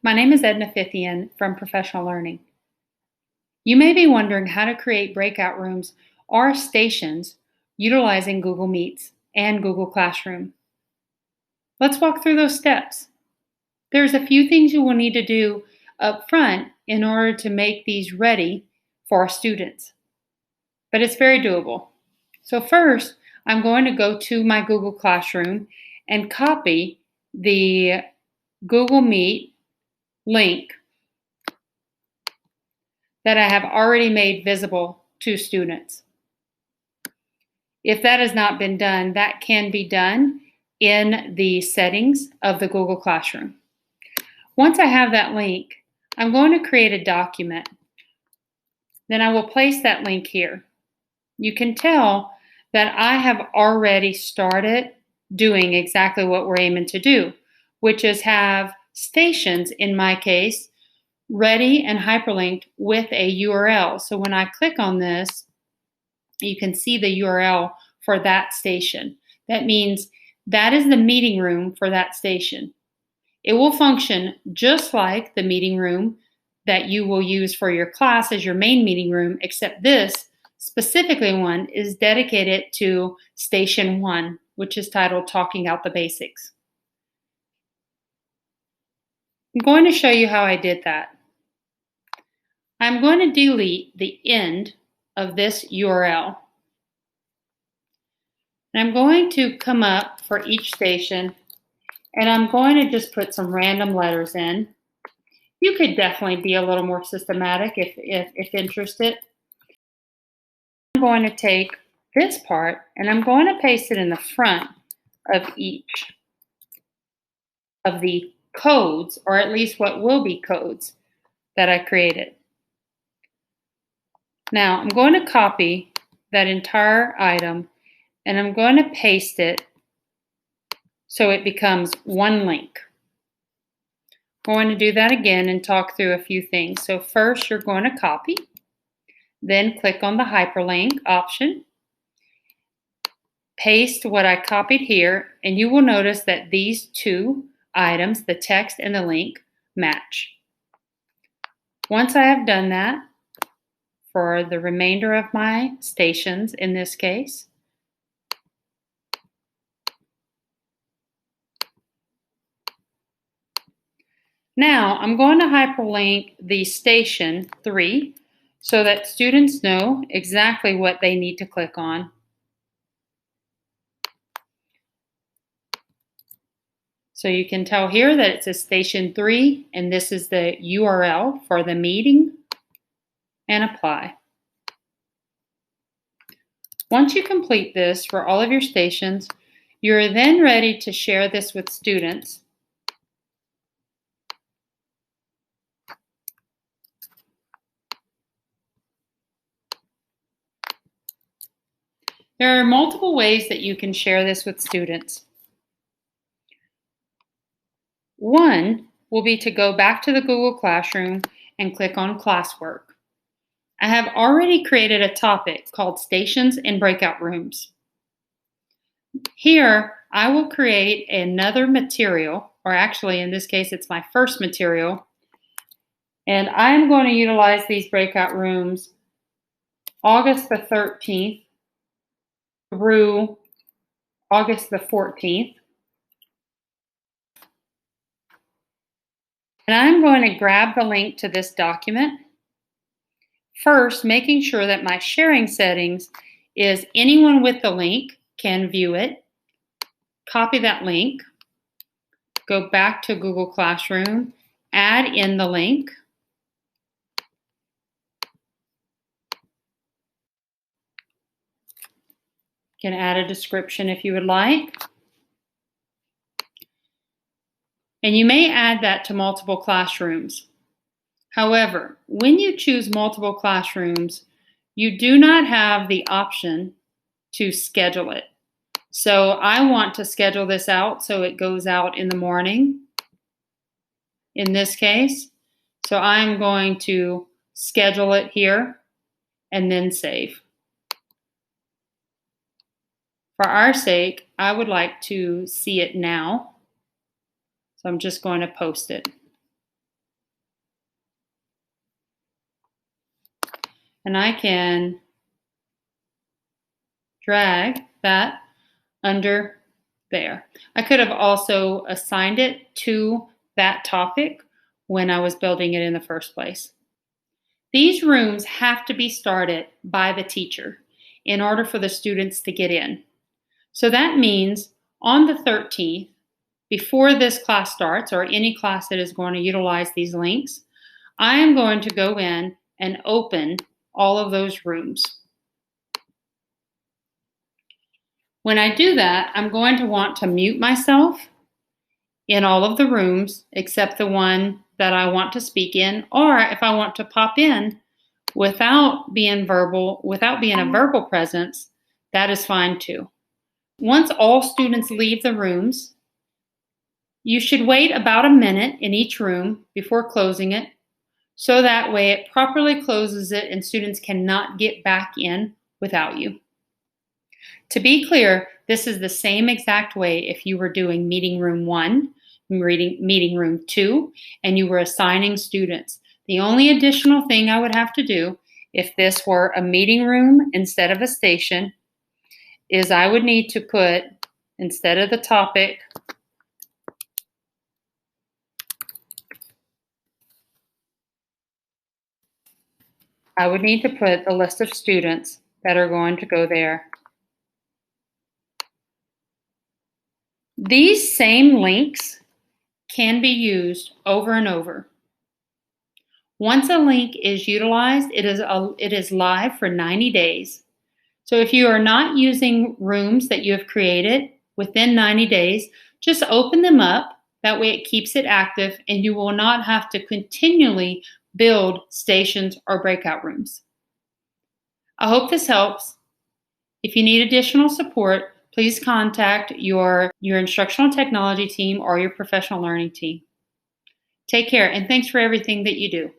My name is Edna Fithian from Professional Learning. You may be wondering how to create breakout rooms or stations utilizing Google Meets and Google Classroom. Let's walk through those steps. There's a few things you will need to do up front in order to make these ready for our students, but it's very doable. So first, I'm going to go to my Google Classroom and copy the Google Meet link that I have already made visible to students. If that has not been done, that can be done in the settings of the Google Classroom. Once I have that link, I'm going to create a document. Then I will place that link here. You can tell that I have already started doing exactly what we're aiming to do, which is have stations, in my case, ready and hyperlinked with a URL. So when I click on this, you can see the URL for that station. That means that is the meeting room for that station. It will function just like the meeting room that you will use for your class as your main meeting room, except this specifically one is dedicated to Station 1, which is titled Talking Out the Basics. I'm going to show you how I did that. I'm going to delete the end of this URL. And I'm going to come up for each station and I'm going to just put some random letters in. You could definitely be a little more systematic if interested. I'm going to take this part and I'm going to paste it in the front of each of the codes, or at least what will be codes that I created. Now I'm going to copy that entire item and I'm going to paste it so it becomes one link. I'm going to do that again and talk through a few things. So first you're going to copy, then click on the hyperlink option, paste what I copied here, and you will notice that these two items, the text and the link, match. Once I have done that, for the remainder of my stations in this case, now I'm going to hyperlink the station 3 so that students know exactly what they need to click on. So you can tell here that it says Station 3 and this is the URL for the meeting, and apply. Once you complete this for all of your stations, you're then ready to share this with students. There are multiple ways that you can share this with students. One will be to go back to the Google Classroom and click on Classwork. I have already created a topic called Stations and Breakout Rooms. Here, I will create another material, or actually in this case it's my first material, and I'm going to utilize these breakout rooms August the 13th through August the 14th. And I'm going to grab the link to this document. First, making sure that my sharing settings is anyone with the link can view it. Copy that link, go back to Google Classroom, add in the link. You can add a description if you would like. And you may add that to multiple classrooms. However, when you choose multiple classrooms, you do not have the option to schedule it. So I want to schedule this out so it goes out in the morning, in this case. So I'm going to schedule it here and then save. For our sake, I would like to see it now. So I'm just going to post it. and I can drag that under there. I could have also assigned it to that topic when I was building it in the first place. These rooms have to be started by the teacher in order for the students to get in. So that means on the 13th, before this class starts, or any class that is going to utilize these links, I am going to go in and open all of those rooms. When I do that, I'm going to want to mute myself in all of the rooms except the one that I want to speak in, or if I want to pop in without being a verbal presence, that is fine too. Once all students leave the rooms, you should wait about a minute in each room before closing it, so that way it properly closes it and students cannot get back in without you. To be clear, this is the same exact way if you were doing meeting room 1, meeting room 2, and you were assigning students. The only additional thing I would have to do if this were a meeting room instead of a station is I would need to put, instead of the topic, I would need to put the list of students that are going to go there. These same links can be used over and over. Once a link is utilized, it is live for 90 days. So if you are not using rooms that you have created within 90 days, just open them up. That way it keeps it active and you will not have to continually build stations or breakout rooms. I hope this helps. If you need additional support, please contact your instructional technology team or your professional learning team. Take care, and thanks for everything that you do.